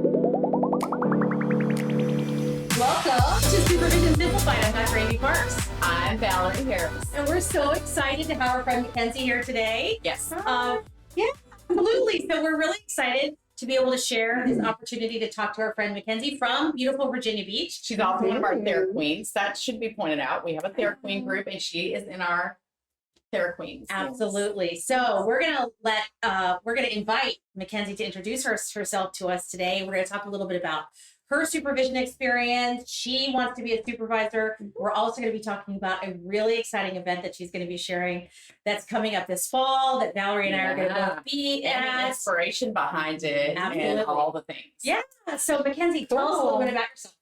Welcome to Supervision Simplified. I'm Dr. Amy Parks. I'm Valerie Harris. And we're so excited to have our friend MacKenzie here today. Yes. Yeah, absolutely. So we're really excited to be able to share this opportunity to talk to our friend MacKenzie from beautiful Virginia Beach. She's also one of our TheraQueens. That should be pointed out. We have a TheraQueen group, and she is in our TheraQueens. Absolutely. So we're gonna invite MacKenzie to introduce herself to us today. We're gonna talk a little bit about her supervision experience. She wants to be a supervisor. We're also going to be talking about a really exciting event that she's going to be sharing that's coming up this fall that Valerie and I are going to both be and at. the inspiration behind it. Absolutely. And all the things. Yeah. So MacKenzie, tell us a little bit about yourself.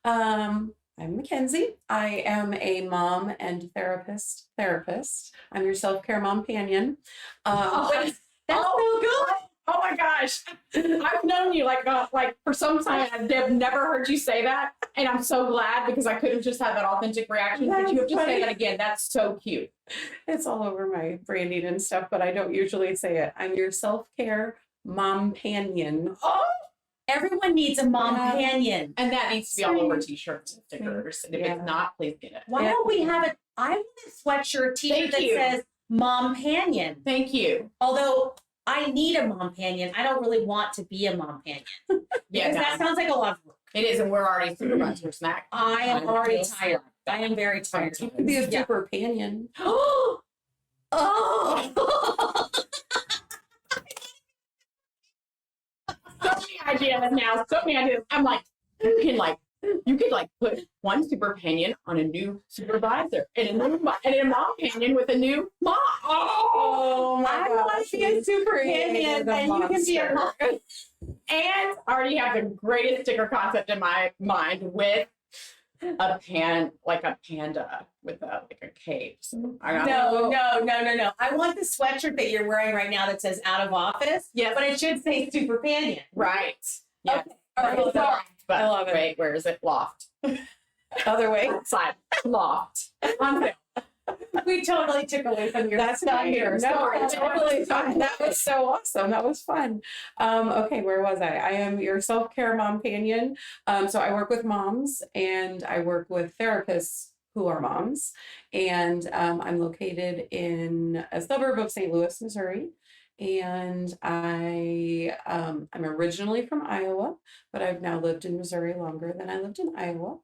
I'm MacKenzie. I am a mom and therapist. I'm your self-care mompanion. That's so good. Oh my gosh. I've known you like for some time. I've never heard you say that. And I'm so glad because I could have just had that authentic reaction. But you have to say that again. That's so cute. It's all over my branding and stuff, but I don't usually say it. I'm your self-care mompanion. Oh, everyone needs a mompanion. And that needs to be all over t-shirts and stickers. And if it's not, please get it. Why don't we have it? I want a sweatshirt t-shirt that says mompanion. Thank you. Although I need a mompanion. I don't really want to be a mompanion. Because that sounds like a lot of work. It is, and we're already supervisors, Mac. I am already tired. I am very tired. You could be a superpanion. Oh! So many ideas now. So many ideas. I'm like, you could put one superpanion on a new supervisor and a mompanion with a new mom. Oh my I want to be a superpanion and you can be a mom. And I already have the greatest sticker concept in my mind with a panda with a cape. No. I want the sweatshirt that you're wearing right now that says out of office. Yes. But it should say superpanion. Right. Yeah. Okay. All right. But I love it. Wait, where is it? Loft. Other way. Outside. Loft. On sale. We totally took away from your That's stuff fine. here. No, it's totally fine. That was so awesome. That was fun. Okay, where was I? I am your self-care mompanion. So I work with moms and I work with therapists who are moms. And I'm located in a suburb of St. Louis, Missouri. And I'm originally from Iowa, but I've now lived in Missouri longer than I lived in Iowa.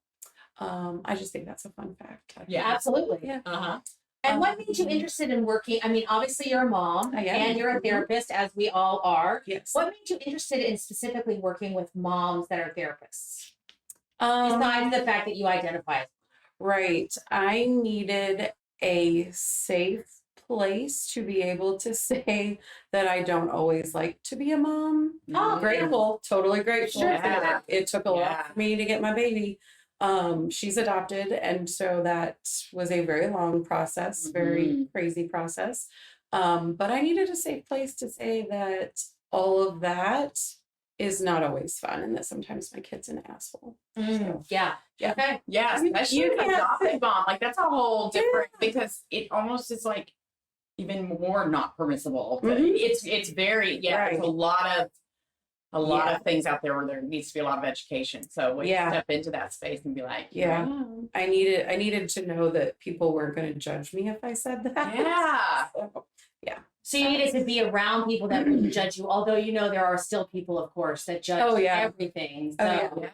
I just think that's a fun fact. Yeah, absolutely. Yeah. Uh-huh. And what made you interested in working? I mean, obviously you're a mom and you're a therapist, as we all are. Yes. What made you interested in specifically working with moms that are therapists? Besides the fact that you identify as right. I needed a safe place to be able to say that I don't always like to be a mom. Oh, Grateful, totally grateful. Sure. For that. It took a lot for me to get my baby. She's adopted, and so that was a very long process, very crazy process. But I needed a safe place to say that all of that is not always fun, and that sometimes my kid's an asshole. So, Yeah. Okay. Yeah, especially an adopted mom. Like that's a whole different because it almost is like even more not permissible. It's very there's a lot of things out there where there needs to be a lot of education. So when you step into that space and be like, I needed to know that people weren't going to judge me if I said that. Yeah. So you needed to be around people that wouldn't judge you, although there are still people, of course, that judge everything. So,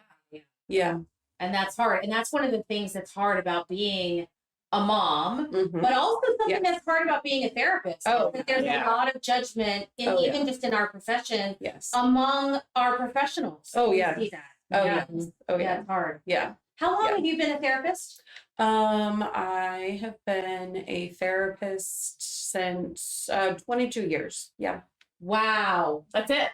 Yeah. And that's hard. And that's one of the things that's hard about being a mom, but also something that's hard about being a therapist. There's a lot of judgment even just in our profession among our professionals. See that. It's hard. Yeah. How long have you been a therapist? I have been a therapist since 22 years. Yeah. Wow. That's it.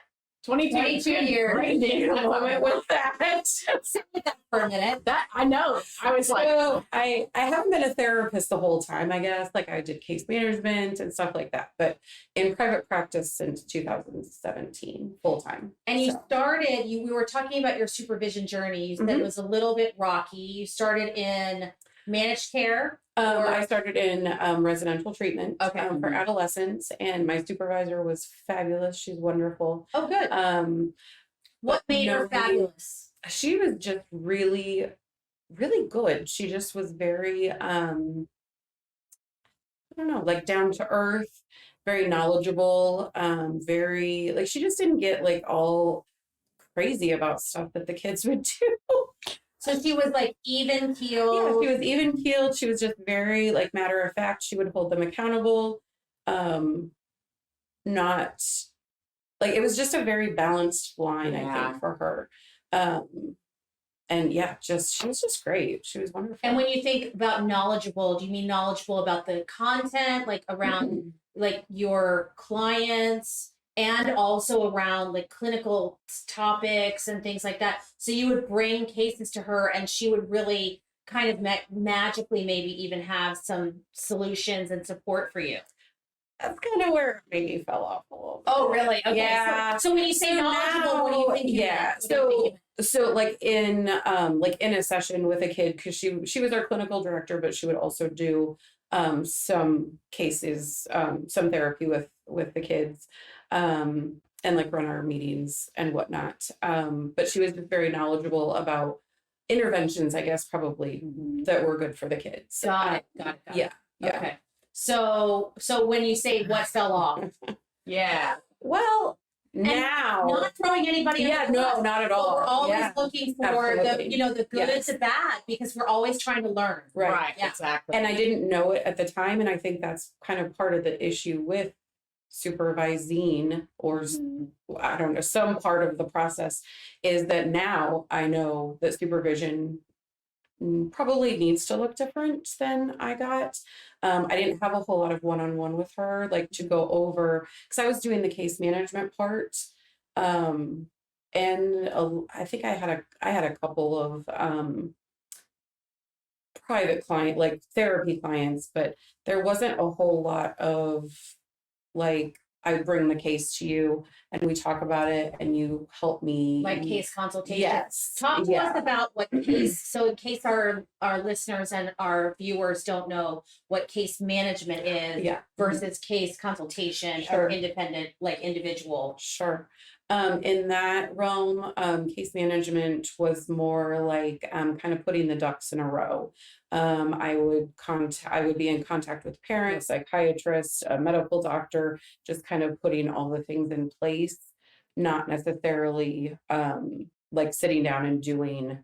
22 years. Moment with that. Sit with that for a minute. That I know. I was like, I haven't been a therapist the whole time, I guess. Like I did case management and stuff like that, but in private practice since 2017, full time. And you started, we were talking about your supervision journey. You said it was a little bit rocky. You started in managed care. I started in residential treatment for adolescents, and my supervisor was fabulous. She's wonderful. Oh, good. What made her fabulous? She was just really, really good. She just was very, I don't know, like down to earth, very knowledgeable, very, like, she just didn't get like all crazy about stuff that the kids would do. So she was like even keeled. Yeah, she was even keeled. She was just very like matter of fact. She would hold them accountable. Not like, it was just a very balanced line, I think, for her. And yeah, just she was just great. She was wonderful. And when you think about knowledgeable, do you mean knowledgeable about the content, like around like your clients, and also around like clinical topics and things like that? So you would bring cases to her and she would really kind of magically maybe even have some solutions and support for you. That's kind of where it maybe fell off a little bit. Oh, really? Okay. Yeah. So when you say knowledgeable, what do you think? So like in a session with a kid, because she was our clinical director, but she would also do some cases, some therapy with the kids, and like run our meetings and whatnot. But she was very knowledgeable about interventions, I guess, probably that were good for the kids. Got it. Yeah. Okay. So when you say what fell off, well, now not throwing anybody. No, not at all. We're always looking for the good, the bad, because we're always trying to learn. Right. Exactly. And I didn't know it at the time, and I think that's kind of part of the issue with supervising, or I don't know, some part of the process is that now I know that supervision probably needs to look different than I got. I didn't have a whole lot of one-on-one with her, like to go over, because I was doing the case management part. And I think I had a couple of private client, like therapy clients, but there wasn't a whole lot of like, I bring the case to you and we talk about it and you help me. Like case consultation. Yes. Talk to us about what case, so in case our listeners and our viewers don't know what case management is versus case consultation or independent, like individual. Sure. In that realm, case management was more like kind of putting the ducks in a row. I would be in contact with parents, psychiatrists, a medical doctor, just kind of putting all the things in place, not necessarily like sitting down and doing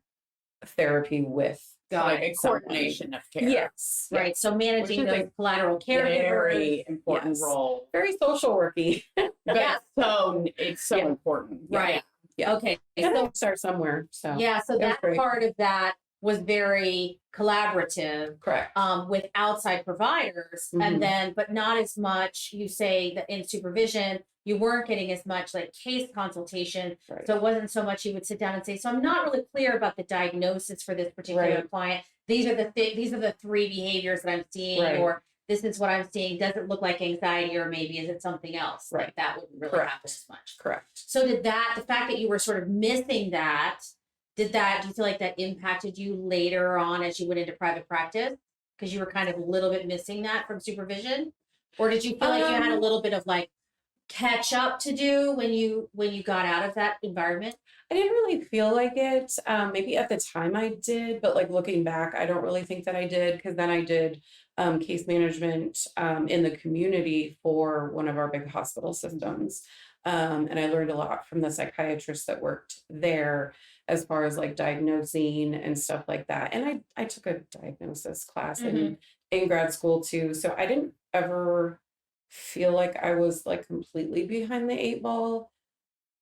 therapy with like a coordination of care. Yes. Right. So managing those collateral care, very important role. Very social worky. But it's so important. Right. Yeah. Okay. So start somewhere. So so that part of that was very collaborative. Correct. With outside providers, and then, but not as much. You say that in supervision, you weren't getting as much like case consultation. Right. So it wasn't so much you would sit down and say, so I'm not really clear about the diagnosis for this particular client. These are the three behaviors that I'm seeing, or this is what I'm seeing. Does it look like anxiety, or maybe is it something else? Right. Like that wouldn't really happen as much. Correct. So the fact that you were sort of missing that, do you feel like that impacted you later on as you went into private practice? Because you were kind of a little bit missing that from supervision? Or did you feel like you had a little bit of like catch up to do when you got out of that environment? I didn't really feel like it. Maybe at the time I did, but like looking back, I don't really think that I did, because then I did case management in the community for one of our big hospital systems. And I learned a lot from the psychiatrists that worked there as far as like diagnosing and stuff like that. And I took a diagnosis class in grad school too. So I didn't ever feel like I was like completely behind the eight ball.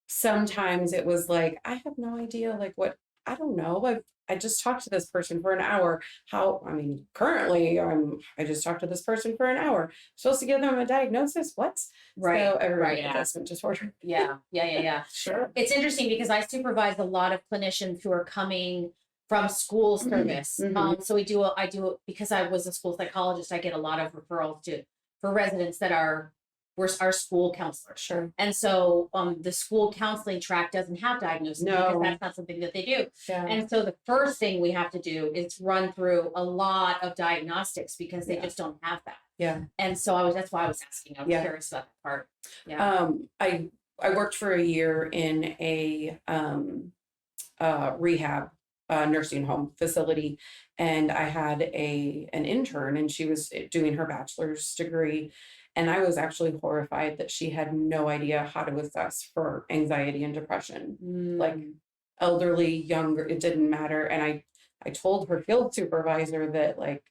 Sometimes it was like, I have no idea, like what, I don't know. I just talked to this person for an hour. Currently I just talked to this person for an hour. I'm supposed to give them a diagnosis? What? Right. So everybody has adjustment disorder. Yeah. Sure. It's interesting because I supervise a lot of clinicians who are coming from school service. So I do because I was a school psychologist, I get a lot of referrals for residents that are school counselors. Sure. And so the school counseling track doesn't have diagnosis because that's not something that they do. Yeah. And so the first thing we have to do is run through a lot of diagnostics because they just don't have that. Yeah. And so that's why I was asking. I was curious about that part. Yeah. I worked for a year in a rehab nursing home facility, and I had an intern, and she was doing her bachelor's degree, and I was actually horrified that she had no idea how to assess for anxiety and depression. Like elderly, younger, it didn't matter. And I told her field supervisor that, like,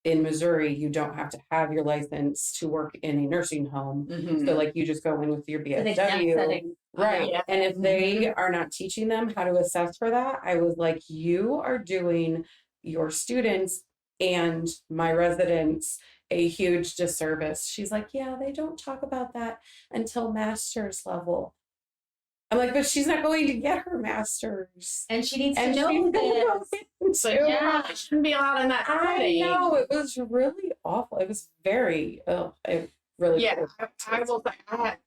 in Missouri, you don't have to have your license to work in a nursing home. So like you just go in with your BSW. Right. Yeah. And if they are not teaching them how to assess for that, I was like, you are doing your students and my residents a huge disservice. She's like, yeah, they don't talk about that until master's level. I'm like, but she's not going to get her master's. And she needs to know this. So yeah, it shouldn't be allowed in that setting. I know, it was really awful. It was very, it really. Yeah, I will say,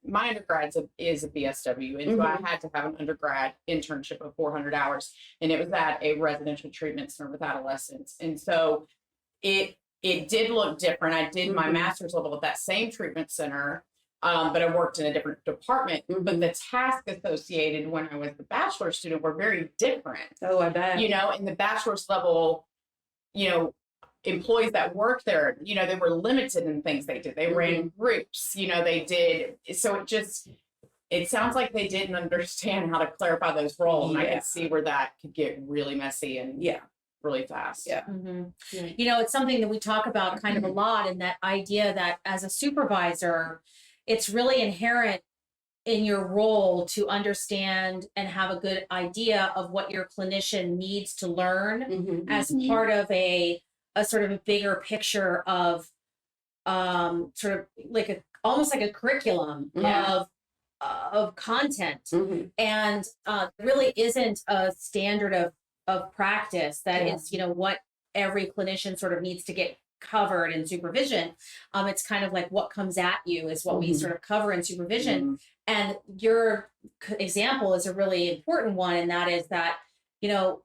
my undergrad is a BSW, and so I had to have an undergrad internship of 400 hours, and it was at a residential treatment center with adolescents. And so it did look different. I did my master's level at that same treatment center. But I worked in a different department. But the tasks associated when I was the bachelor's student were very different. Oh, I bet. You know, in the bachelor's level, you know, employees that worked there, you know, they were limited in things they did. They ran groups, you know, they did. So it sounds like they didn't understand how to clarify those roles. And I could see where that could get really messy and really fast. Yeah. You know, it's something that we talk about kind of a lot, in that idea that as a supervisor, it's really inherent in your role to understand and have a good idea of what your clinician needs to learn as part of a sort of a bigger picture of sort of like almost like a curriculum of content. And really isn't a standard of practice that is, you know, what every clinician sort of needs to get covered in supervision. It's kind of like what comes at you is what we sort of cover in supervision. And your example is a really important one, and that is that, you know,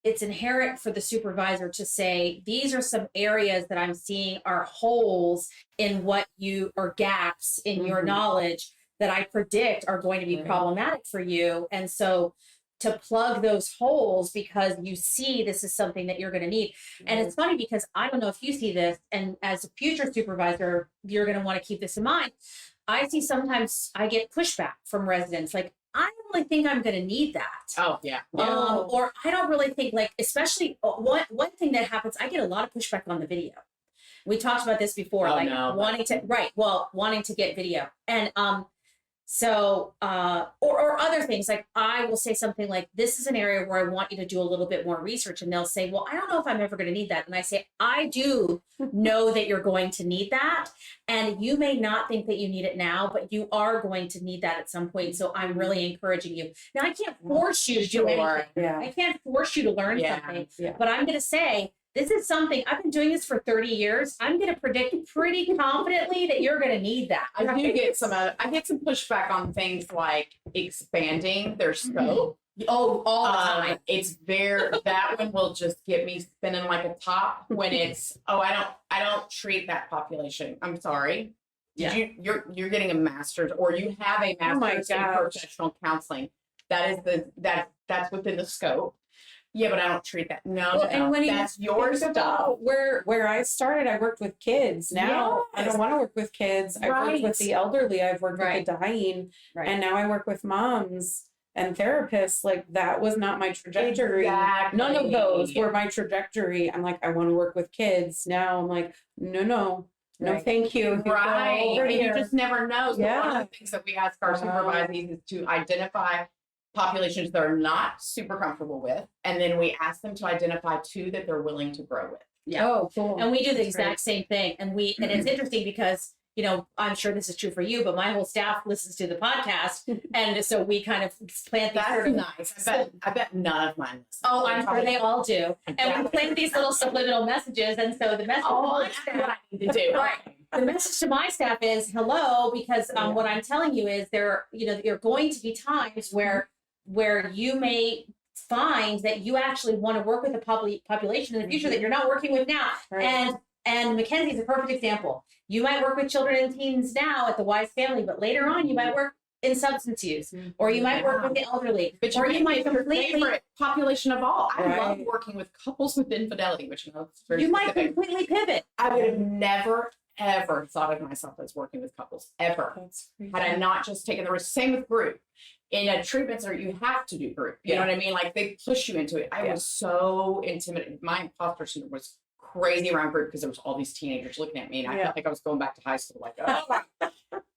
it's inherent for the supervisor to say, these are some areas that I'm seeing are holes in what you, or gaps in your knowledge that I predict are going to be problematic for you. And so to plug those holes, because you see this is something that you're going to need. And it's funny because I don't know if you see this, and as a future supervisor, you're going to want to keep this in mind. I see sometimes I get pushback from residents, like, I don't really think I'm going to need that. Oh, yeah. Or I don't really think, like, especially one thing that happens, I get a lot of pushback on the video. We talked about this before, wanting to get video. And so, or other things, like I will say something like, this is an area where I want you to do a little bit more research. And they'll say, well, I don't know if I'm ever going to need that. And I say, I do know that you're going to need that. And you may not think that you need it now, but you are going to need that at some point. So I'm really encouraging you. Now, I can't force you to do anything. I can't force you to learn something, but I'm going to say, this is something, I've been doing this for 30 years. I'm going to predict pretty confidently that you're going to need that. I do get I get some pushback on things like expanding their scope. Oh, all the time. It's that one will just get me spinning like a top when it's, I don't treat that population. I'm sorry. You're getting a master's, or you have a master's in professional counseling. That's within the scope. Yeah, but I don't treat that. No, and when that's your stuff. Where I started, I worked with kids. Now I don't want to work with kids. I've worked with the elderly. I've worked with the dying, and now I work with moms and therapists. Like, that was not my trajectory. Exactly. None of those were my trajectory. I'm like, I want to work with kids. Now I'm like, no, thank you. Right. You just never know. So one of the things that we ask our supervisees is to identify populations that are not super comfortable with, and then we ask them to identify two that they're willing to grow with. Yeah. Oh, cool. And we do the exact same thing. And and it's interesting because, you know, I'm sure this is true for you, but my whole staff listens to the podcast. And so we kind of plant these. That's nice. I bet none of mine listen. Oh, I'm sure they all do. And we plant these little subliminal messages. And so the message to my staff, what I need to do. Right. The message to my staff is hello, because what I'm telling you is there are going to be times where you may find that you actually want to work with a population in the future that you're not working with now. And And Mackenzie's a perfect example. You might work with children and teens now at the Wise Family, but later on you might work in substance use, or you might work with the elderly, But or you you might your completely favorite population of all. I love Right. working with couples with infidelity, which is very you might specific. completely pivot. I would have never ever thought of myself as working with couples ever That's crazy. had I not just taken the risk. Same with group. In a treatment center, you have to do group. You know what I mean? Like they push you into it. I was so intimidated. My imposter syndrome was crazy around group because there was all these teenagers looking at me, and I felt like I was going back to high school. Like, oh.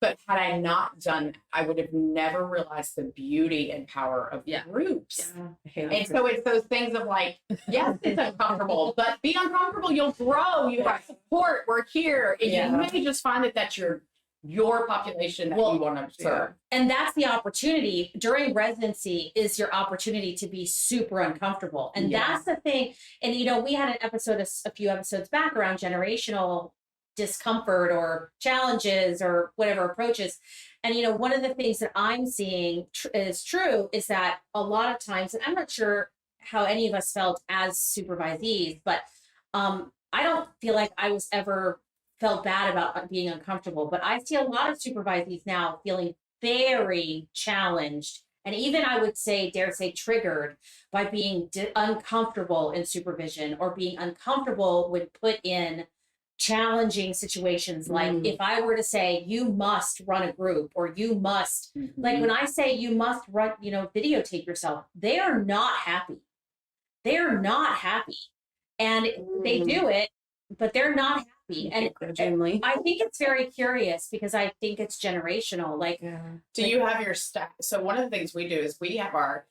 But had I not done, I would have never realized the beauty and power of groups. And so it's those things of like, yes, it's uncomfortable, but be uncomfortable. You'll grow. You have support. We're here. And you may just find that that's your population that you want to serve. And that's the opportunity during residency is your opportunity to be super uncomfortable. And that's the thing. And, you know, we had an episode a few episodes back around generational discomfort or challenges or whatever approaches. And, you know, one of the things that I'm seeing is true is that a lot of times, and I'm not sure how any of us felt as supervisees, but I don't feel like I was ever felt bad about being uncomfortable, but I see a lot of supervisees now feeling very challenged, and even I would say, dare say, triggered by being uncomfortable in supervision or being uncomfortable when put in challenging situations. Like if I were to say, you must run a group, or you must, like when I say you must run, you know, videotape yourself, they are not happy. They are not happy. And they do it, but they're not happy. And I think it's very curious because I think it's generational. Like, do you have your staff? So one of the things we do is we have our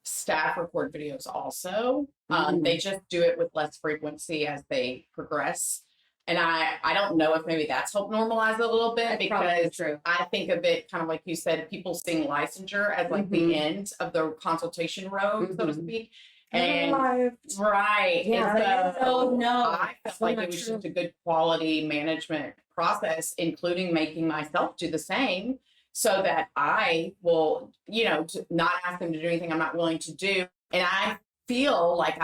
staff record videos also. They just do it with less frequency as they progress. And I don't know if maybe that's helped normalize it a little bit, because I think of it kind of like you said, people seeing licensure as like the end of the consultation road, so to speak. And so I felt like it was just a good quality management process, including making myself do the same, so that I will, you know, to not ask them to do anything I'm not willing to do. And I feel like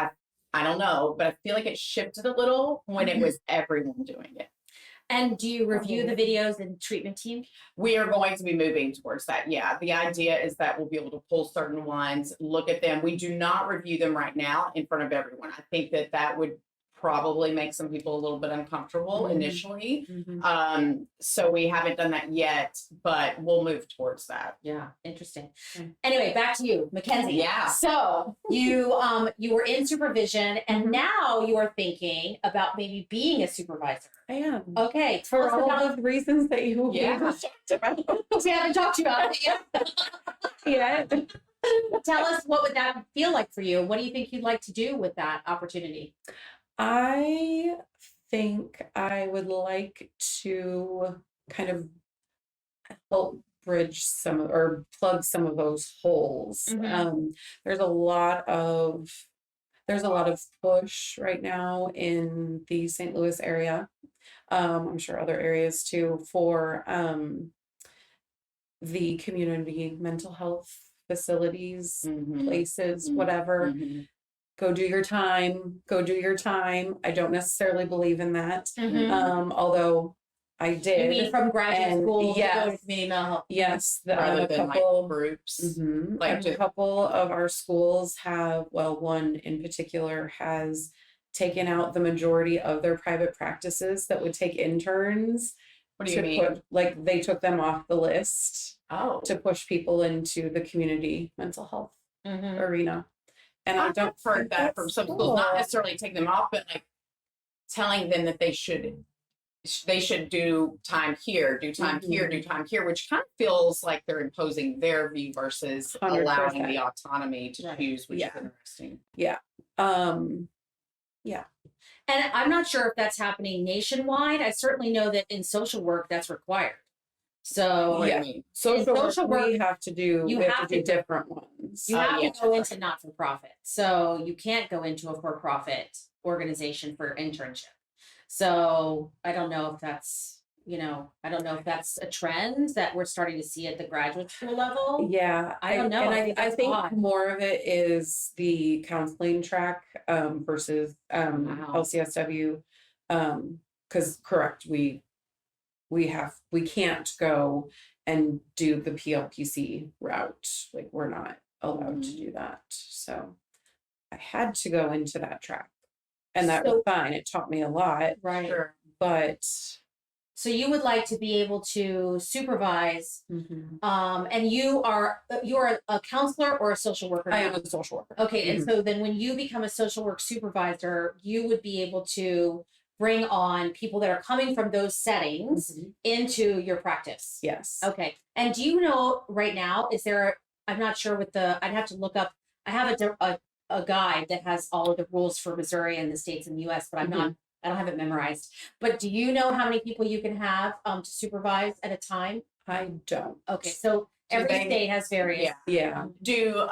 I don't know, but I feel like it shifted a little when it was everyone doing it. And do you review the videos in treatment team? We are going to be moving towards that. Yeah. The idea is that we'll be able to pull certain ones, look at them. We do not review them right now in front of everyone. I think that would probably make some people a little bit uncomfortable initially. So we haven't done that yet, but we'll move towards that. Yeah. Interesting. Anyway, back to you, Mackenzie. Yeah. So you were in supervision, and now you are thinking about maybe being a supervisor. I am. Okay. For all of the reasons that you talked about. We haven't talked about it yet. Tell us, what would that feel like for you? What do you think you'd like to do with that opportunity? I think I would like to kind of help bridge or plug some of those holes. There's a lot of push right now in the St. Louis area. I'm sure other areas too, for the community mental health facilities, places, whatever. Go do your time. I don't necessarily believe in that. Although I did. You mean from graduate school? Yes. To go to community mental health? Yes. Rather than like groups. Like a couple of our schools have, well, one in particular has taken out the majority of their private practices that would take interns. What do you mean? Like they took them off the list to push people into the community mental health arena. And I don't heard that from some schools, not necessarily take them off, but like telling them that they should do time here, do time here, do time here, which kind of feels like they're imposing their view versus 100%. Allowing the autonomy to choose, which is interesting. And I'm not sure if that's happening nationwide. I certainly know that in social work that's required. So social work we have to do. We have to do different ones. You have to go into not-for-profit. So you can't go into a for-profit organization for internship. So I don't know if that's, a trend that we're starting to see at the graduate school level. Yeah, I don't know. And I think more of it is the counseling track versus LCSW Because correct, we can't go and do the PLPC route. Like we're not allowed to do that. So I had to go into that track. And that was fine. It taught me a lot. Right. Sure. But so you would like to be able to supervise, and you're a counselor or a social worker? I am a social worker. Okay, and so then when you become a social work supervisor, you would be able to bring on people that are coming from those settings into your practice. Yes. Okay, and do you know right now, I'm not sure I'd have to look up, I have a guide that has all of the rules for Missouri and the states in the US, but I don't have it memorized. But do you know how many people you can have to supervise at a time? I don't. Okay, so every state has various. Yeah. Do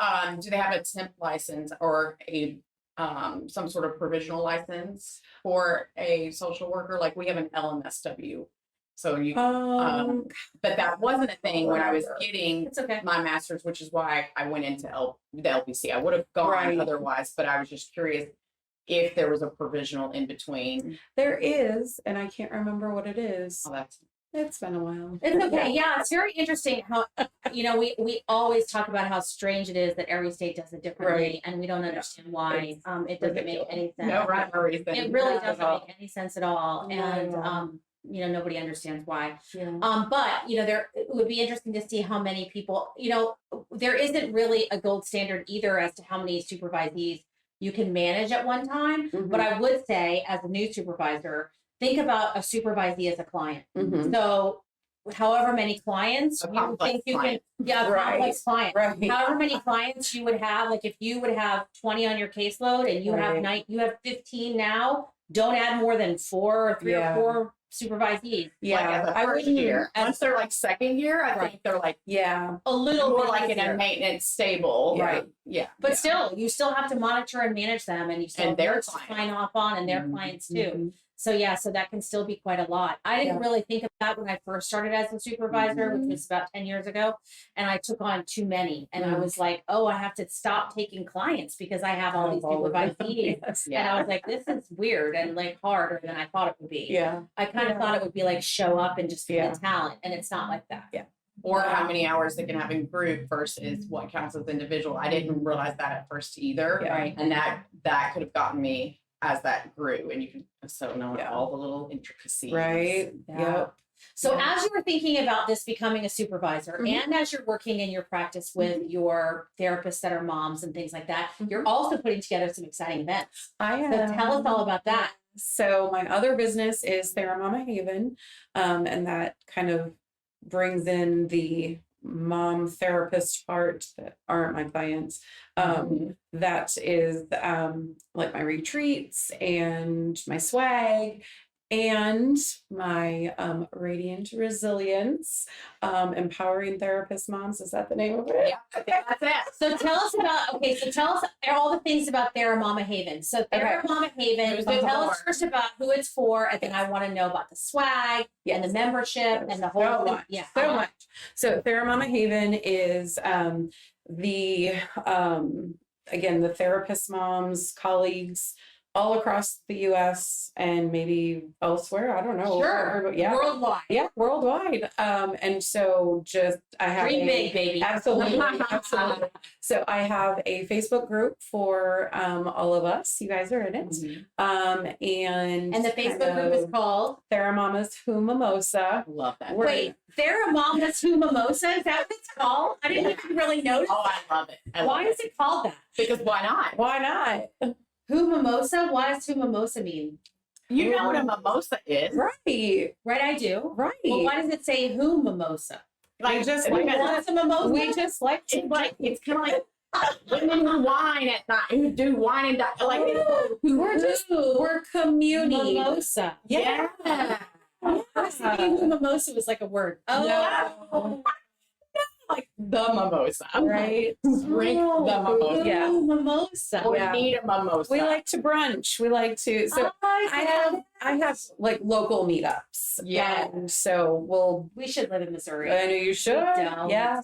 they have a temp license or a some sort of provisional license for a social worker? Like we have an LMSW. So you but that wasn't a thing when I was getting my master's, which is why I went into the LPC. I would have gone otherwise, but I was just curious if there was a provisional in between. There is, and I can't remember what it is. Oh, It's been a while. It's okay. Yeah, it's very interesting how, we always talk about how strange it is that every state does it differently, and we don't understand why. It doesn't make any sense. No rhyme or reason. It really doesn't make any sense at all, and nobody understands why. But there, it would be interesting to see how many people. There isn't really a gold standard either as to how many supervisees you can manage at one time. But I would say, as a new supervisor, think about a supervisee as a client. So however many clients you think you can, complex client. However many clients you would have, like if you would have 20 on your caseload and you have 15 now, don't add more than 4 or 3 or 4 supervisees. Like as a first year. Once they're like second year, I think they're like a little more bit like easier. in a maintenance stable. But still, you still have to monitor and manage them, and you still have to sign off on, and their clients too. So so that can still be quite a lot. I didn't really think of that when I first started as a supervisor, which was about 10 years ago, and I took on too many, and I was like, oh, I have to stop taking clients because I have all these supervisees. And I was like, this is weird and like harder than I thought it would be. I kind of thought it would be like show up and just be a talent, and it's not like that. Or how many hours they can have in group versus what counts as individual. I didn't realize that at first either. And that could have gotten me as that grew, and you can know all the little intricacies. So as you were thinking about this becoming a supervisor, and as you're working in your practice with your therapists that are moms and things like that, you're also putting together some exciting events. So tell us all about that. So my other business is TheraMama Haven, and that kind of brings in the mom therapist part that aren't my clients. That is like my retreats and my swag and my radiant resilience, empowering therapist moms. Is that the name of it? Yeah, I think that's it. So tell us all the things about TheraMama Haven. So TheraMama Haven, tell us first about who it's for, and then I want to know about the swag and the membership and the whole thing. So much. So TheraMama Haven is again, the therapist moms, colleagues all across the US and maybe elsewhere. I don't know. Worldwide. Worldwide. And so I have dream big, baby. Absolutely. So I have a Facebook group for all of us. You guys are in it. And the Facebook group is called TheraMama's Who Mimosa. Love that. Wait, TheraMama's Who Mimosa? Is that what it's called? I didn't even really notice. Oh, I love it. Why is it called that? Because why not? Why not? Who Mimosa? What does Who Mimosa mean? You know what a mimosa is. Right, I do. Right. Well, why does it say Who Mimosa? Like just what's a mimosa? We just like to. It's kind of like women who wine at night, who do wine and dine. Like we're community. Mimosa. Yeah. I was thinking Who Mimosa was like a word. No. Like the mimosa, right? Drink the mimosa. Yeah. Mimosa. We need a mimosa. We like to brunch. We like to. So I have like local meetups. Yeah. And so we should live in Missouri. I know you should. Yeah.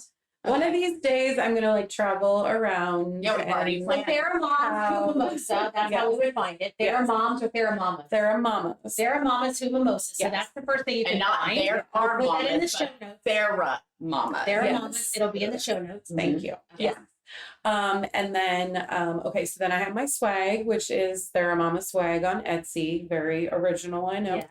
One of these days I'm gonna like travel around. Yeah, we've already So planned. TheraMoms who mimosa, that's how we would find it. Yes. TheraMoms or TheraMamas. TheraMamas. TheraMamas who mimosa. So Yes. that's the first thing you can And not find. there I'll are put that in the mamas, show but notes. TheraMama. TheraMamas. Yes. It'll be in the show notes. Thank you. Yeah. And then, okay, so then I have my swag, which is TheraMama swag on Etsy. Very original, I know. Yes.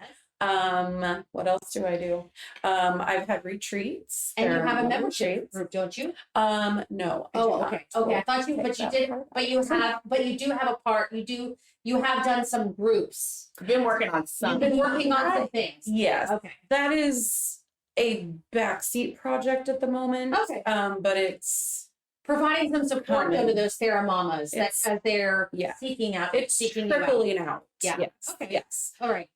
What else do I do? I've had retreats. And you have a TheraMama membership retreats. group, don't you? No. I do Oh, not. okay. Okay. I thought you, Take but you that did, part but you out. have, but you do have a part. You have done some groups. We've been working on some. You've been working on some things. Yes. Okay. That is a backseat project at the moment. Okay. But it's Providing some support though to Coming. those TheraMamas that It's- as they're yeah. seeking out, it's seeking you out. trickling out. Yeah. Yes. Okay. Yes. All right.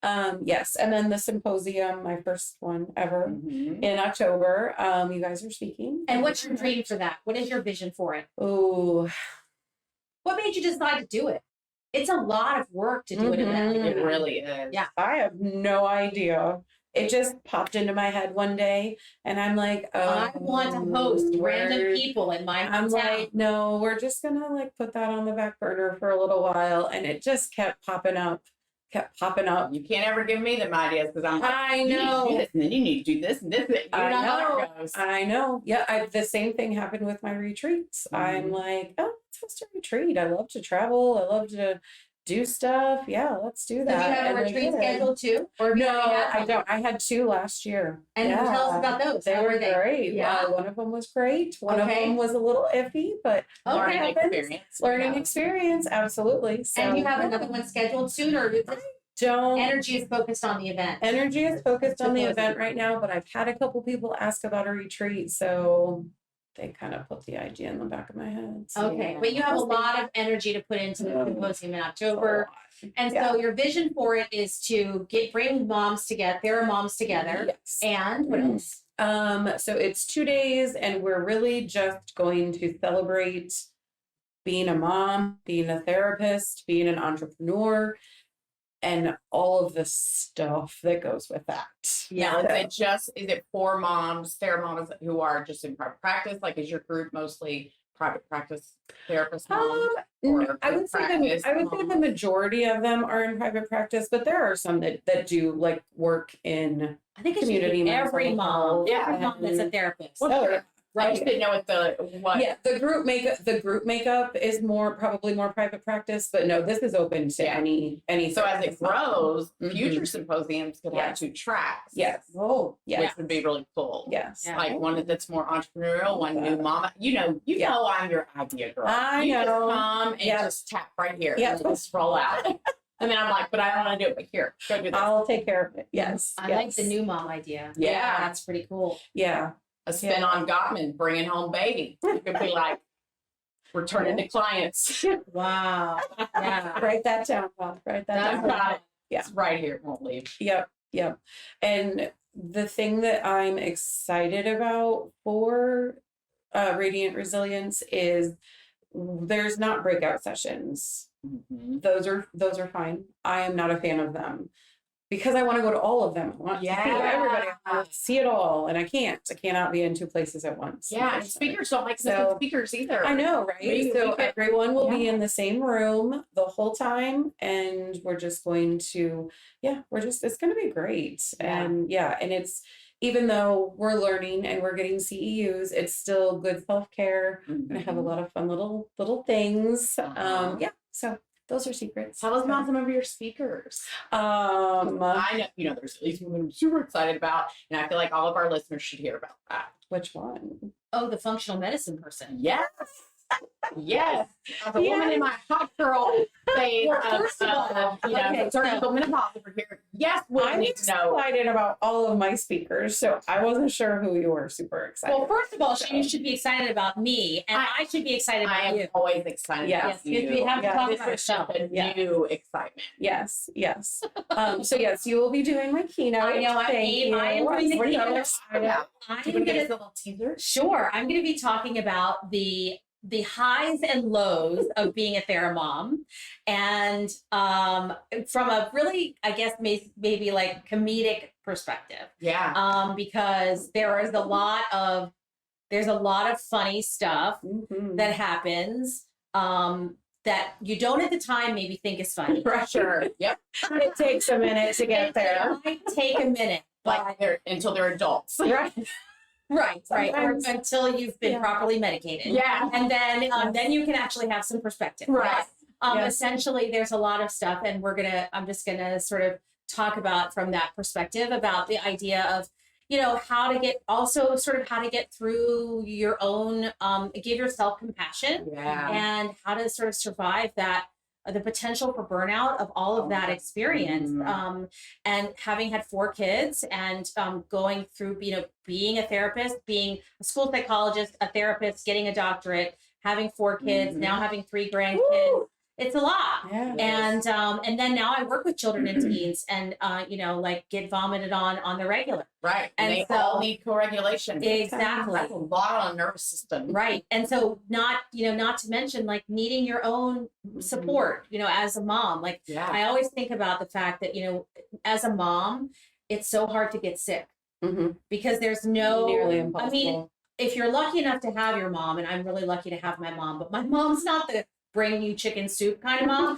Yes. And then the symposium, my first one ever Mhm. in October. You guys are speaking. And what's your dream for that? What is your vision for it? Oh, What made you decide to do it? It's a lot of work to do an event. Mhm. It really is. Yeah. I have no idea. It just popped into my head one day, and I'm like, oh, I want to host random we're- people in my I'm hometown. like, no, we're just gonna like put that on the back burner for a little while, and it just kept popping up. You can't ever give me them ideas because I'm like, I you need to do know. this, and then you need to do this and this. You I know how know. it goes. I know. Yeah, the same thing happened with my retreats. I'm Mhm. like, oh, let's host a retreat. I love to travel. I love to do stuff. Yeah, let's do So do that. you have a And I retreat did. scheduled too? Or have you No, already had I one? don't. I had 2 last year. And yeah. tell us about those. They How were were they? great. Yeah. One of them was great. One of Okay. them was a little iffy, but Learning Okay. experience. learning Yeah. experience, absolutely. So And you have another one scheduled soon, or is this don't energy is focused on the event? energy is focused on the Supposedly. event right now, but I've had a couple people ask about a retreat, so they kind of put the idea in the back of my head. So Okay, but you have a lot of energy to put into the symposium in October. And so your vision for it is to bring moms together, TheraMoms together. Yes. And what else? So it's 2 days, and we're really just going to celebrate being a mom, being a therapist, being an entrepreneur, and all of the stuff that goes with that. Now, is it for moms, TheraMamas who are just in private practice? Like, is your group mostly private practice therapist moms? I would say the majority of them are in private practice, but there are some that do like work in I think it should community be mental every mom. health. Yeah. Every mom that's a therapist. Well, sure. yeah. I just didn't know what. Yeah, the group makeup is probably more private practice, but no, this is open to Yeah. any. So as it therapist mom. grows, Mhm. future symposiums could have Yes. 2 tracks. Yes. Oh, Yes. Which would be really cool. Yes. Yeah. Like one that's more entrepreneurial, one new mama. You Yeah. know I'm your idea girl. I you know. just come and Yes. just tap right here Yes. and just roll out. And then I'm like, but I don't want to do it. But here, go do this. I'll take care of it. Yes. I yes. like the new mom idea. Yeah. That's pretty cool. Yeah. A spin on Gottman, bringing home baby. You could be like, returning to clients. Wow. Yeah. Write that down, Bob. Write that I've down. got it. Yeah. It's right here. It won't leave. Yep. Yep. And the thing that I'm excited about for Radiant Resilience is there's not breakout sessions. Mhm. Those are fine. I am not a fan of them because I want to go to all of them. I want to see everybody. I want to see it all, and I cannot be in 2 places at once. Yeah, and speakers don't like So- speakers either. I know, right? We So could- everyone will be in the same room the whole time, and we're just going to, it's going to be great. Yeah. And it's, even though we're learning and we're getting CEUs, it's still good self-care. We're going to have a lot of fun little things. Uh-huh. So those are secrets. Tell us about some of your speakers. Um, I know, there's at least one I'm super excited about, and I feel like all of our listeners should hear about that. which one? Oh, the functional medicine person. Yes. Yes. As a woman in my hot girl phase Well, of, first of all, okay, surgical menopause over here. Yes, we I'm need to know. excited about all of my speakers, so I wasn't sure who you were super excited. Well, first of all, you should be excited about me, and I should be excited I about am you. always excited Yes, about because you. we have to Yeah, talk This about is such ourselves. a Yeah. new excitement. Yes. So yes, you will be doing my keynote. I know, I am doing the What are you keynote. gonna talk about? I'm Do you want to give us gonna a little teaser? Sure. I'm going to be talking about the highs and lows of being a TheraMom, and from a really, I guess, maybe like comedic perspective, Yeah. because there is a lot of there's a lot of funny stuff that happens that you don't at the time maybe think is funny. Sure. Yep. It takes a minute to get there. It might take a minute, but Like they're until they're adults. Right. right. Or Sometimes- until you've been properly medicated. Yeah. And then you can actually have some perspective. Right. Yes. Essentially, there's a lot of stuff, and I'm just gonna sort of talk about from that perspective about the idea of, how to get through your own, give yourself compassion, Yeah. and how to sort of survive that, the potential for burnout of all of that experience. And having had 4 kids and going through, being a therapist, being a school psychologist, a therapist, getting a doctorate, having 4 kids, now having 3 grandkids. Woo! It's a lot. Yeah. And then now I work with children and teens and, get vomited on the regular. Right. And they so- all need co-regulation. Exactly. That's a lot on the nervous system. Right. And so not to mention like needing your own support, as a mom. Like Yeah. I always think about the fact that, as a mom, it's so hard to get sick because there's no, Nearly impossible. I mean, if you're lucky enough to have your mom, and I'm really lucky to have my mom, but my mom's not the bring you chicken soup kind of mom.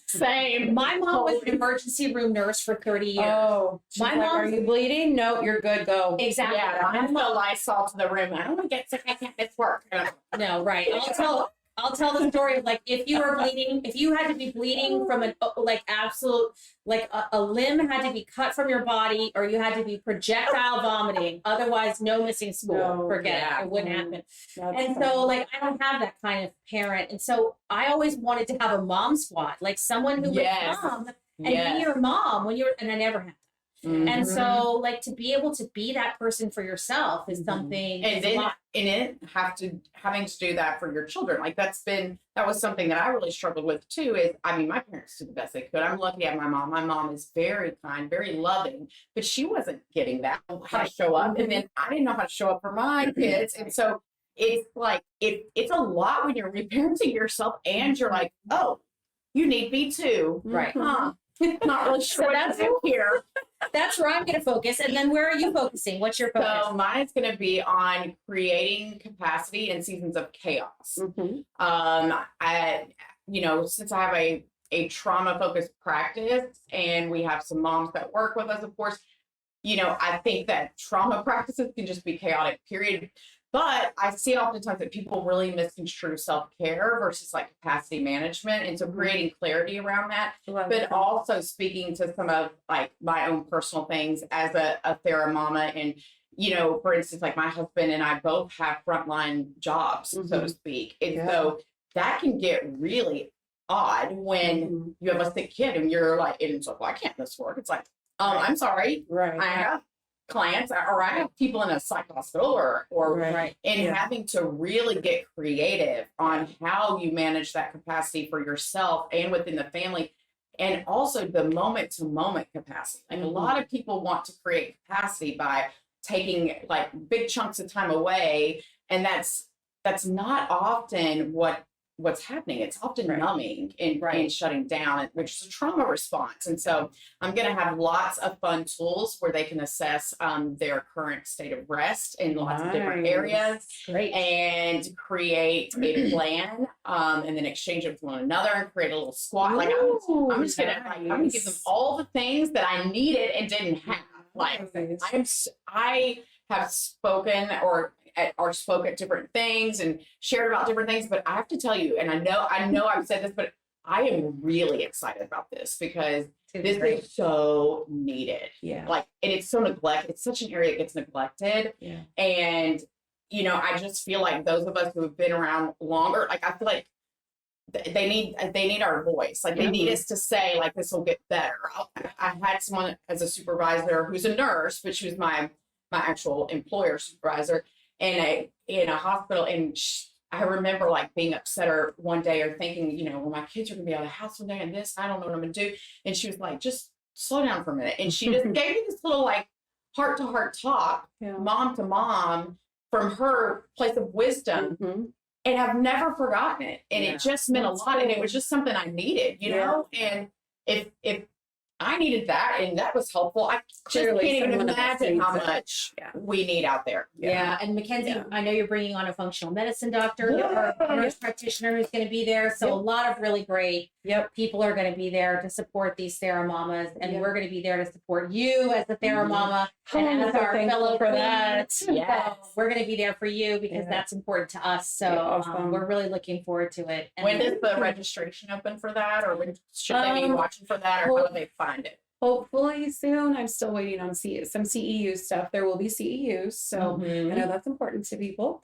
Same. My mom was an emergency room nurse for 30 years. Oh, she's My like, mom's- are you bleeding? No, you're good. Go. Exactly. Yeah, I'm the Lysol to the room. I don't want to get sick. I can't miss work. No, right. I'll tell the story of like if you were bleeding, if you had to be bleeding from an absolute a limb had to be cut from your body, or you had to be projectile vomiting. Otherwise, no missing school. No, Forget yeah. it. It wouldn't happen. That's And funny. so I don't have that kind of parent. And so I always wanted to have a mom squad, like someone who Yes. would come and be your mom and I never had. And so to be able to be that person for yourself is something. And is a then lot. having to do that for your children. Like that was something that I really struggled with too. Is my parents did the best they could. I'm lucky to have my mom. My mom is very kind, very loving, but she wasn't getting that how to show up. And then I didn't know how to show up for my kids. And so it's like it's a lot when you're reparenting yourself and you're like, oh, you need me too. Right. Huh. Not really sure what to do here. That's where I'm going to focus. And then where are you focusing? What's your focus? So mine's going to be on creating capacity in seasons of chaos. Since I have a trauma focused practice and we have some moms that work with us, of course, I think that trauma practices can just be chaotic, period. But I see oftentimes that people really misconstrue self-care versus capacity management. And so creating clarity around that, but also speaking to some of my own personal things as a Thera mama. And, for instance, my husband and I both have frontline jobs, so to speak. And so that can get really odd when you have a sick kid and you're like, and so, I can't miss work. It's like, I'm sorry. Right. I have clients or I have people in a psych hospital or Right. and having to really get creative on how you manage that capacity for yourself and within the family, and also the moment to moment capacity. A lot of people want to create capacity by taking big chunks of time away, and that's not often what's happening. It's often numbing and shutting down, which is a trauma response. And so I'm going to have lots of fun tools where they can assess their current state of rest in lots of different areas. Great. And create a plan and then exchange it with one another and create a little squad. I'm just going to give them all the things that I needed and didn't have. I have spoken or spoke at different things and shared about different things, but I have to tell you, and I know I've said this, but I am really excited about this because this is so needed. Yeah. And it's so neglected. It's such an area that gets neglected. Yeah. And, I just feel like those of us who have been around longer, I feel like they need our voice. They need us to say, this will get better. I had someone as a supervisor who's a nurse, but she was my actual employer supervisor in a hospital. And I remember like being upset or one day or thinking, you know, well, my kids are gonna be out of the house one day and this, I don't know what I'm gonna do. And she was like, just slow down for a minute. And she just gave me this little like heart to heart talk, mom to mom, from her place of wisdom. Mm-hmm. And I've never forgotten it. And it just meant a lot. And it was just something I needed, you know? And if I needed that, and that was helpful. I just Clearly can't even someone else imagine how needs it. much Yeah. we need out there. Yeah. And Mackenzie, Yeah. I know you're bringing on a functional medicine doctor or a nurse practitioner who's going to be there. So Yep. a lot of really great Yep. people are going to be there to support these Thera mamas, and Yep. we're going to be there to support you as the Thera mama and I'm as so our thankful fellow for that. queens. Yes. So we're going to be there for you because Yeah. that's important to us. So Yeah, awesome. we're really looking forward to it. And When does the registration open for that, or when should they be watching for that, or how do they find it? Hopefully soon. I'm still waiting on some CEU stuff. There will be CEUs, so Mhm. I know that's important to people.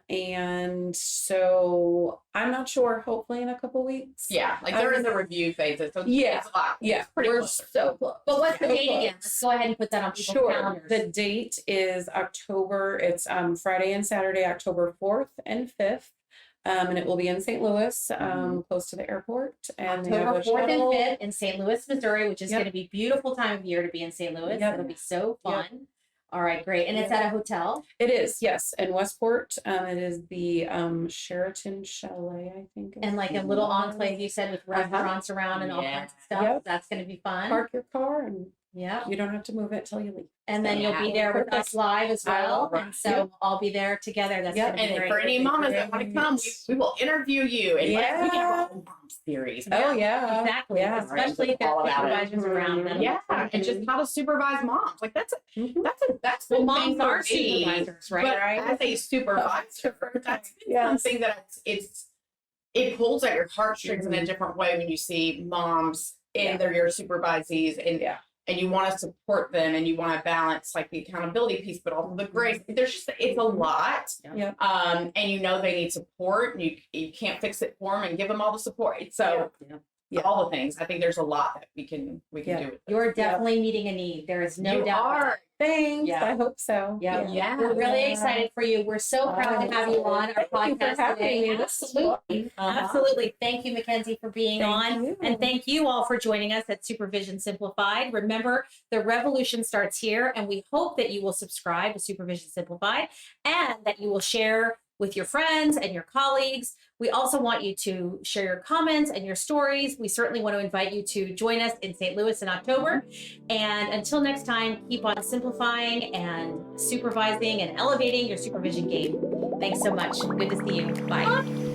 And so I'm not sure. Hopefully in a couple weeks. Yeah, like they're in the review phases, so Yeah. it's a lot. Yeah, It's pretty we're close. so close. but what's the So date close. again? Let's go ahead and put that on people's Sure. calendars. The date is October. It's Friday and Saturday, October 4th and 5th. And it will be in St. Louis, close to the airport. And they have October a 4th and shuttle. 5th in St. Louis, Missouri, which is Yep. going to be a beautiful time of year to be in St. Louis. Yep. It'll be so Yep. fun. All right, great. And it's Yep. at a hotel. It is, yes, in Westport. It is the Sheraton Chalet, I think. And like a little enclave, you said, with restaurants around and all Yeah. kinds of stuff. Yep. That's going to be fun. Park your car and Yeah. you don't have to move it till you leave. And then you'll be there with us live as well. I'll- And so Yep. I'll be there together. That's Yep. going to be And great. for any mamas that want to come, we will interview you. And we can have a whole mom series. Oh yeah. Exactly. Yeah. Especially if there's All about it. supervisors around them. Yeah, and just how to supervise moms. Like that's Mhm. that's Well, been moms thing for are me. supervisors, right? But Right. as a supervisor, that's been Yes. something that it pulls at your heartstrings in a different way when you see moms and they're your supervisees, and Yeah. and you want to support them, and you want to balance like the accountability piece, but also the grace. There's just it's a lot. Yep. And you know they need support, and you can't fix it for them and give them all the support. So Yeah. all the things. I think there's a lot that we can Yeah. do with this. You're definitely meeting a need. There is no You doubt. about are. it. Thanks. Yeah. I hope so. Yeah. Yeah. We're really Yeah. excited for you. We're so proud to have you on our Thank you for podcast having today. me. This is Absolutely. fun. Absolutely. Thank you, Mackenzie, for being Thank on. you. And thank you all for joining us at Supervision Simplified. Remember, the revolution starts here, and we hope that you will subscribe to Supervision Simplified and that you will share with your friends and your colleagues. We also want you to share your comments and your stories. We certainly want to invite you to join us in St. Louis in October. And until next time, keep on simplifying and supervising and elevating your supervision game. Thanks so much. Good to see you. Bye.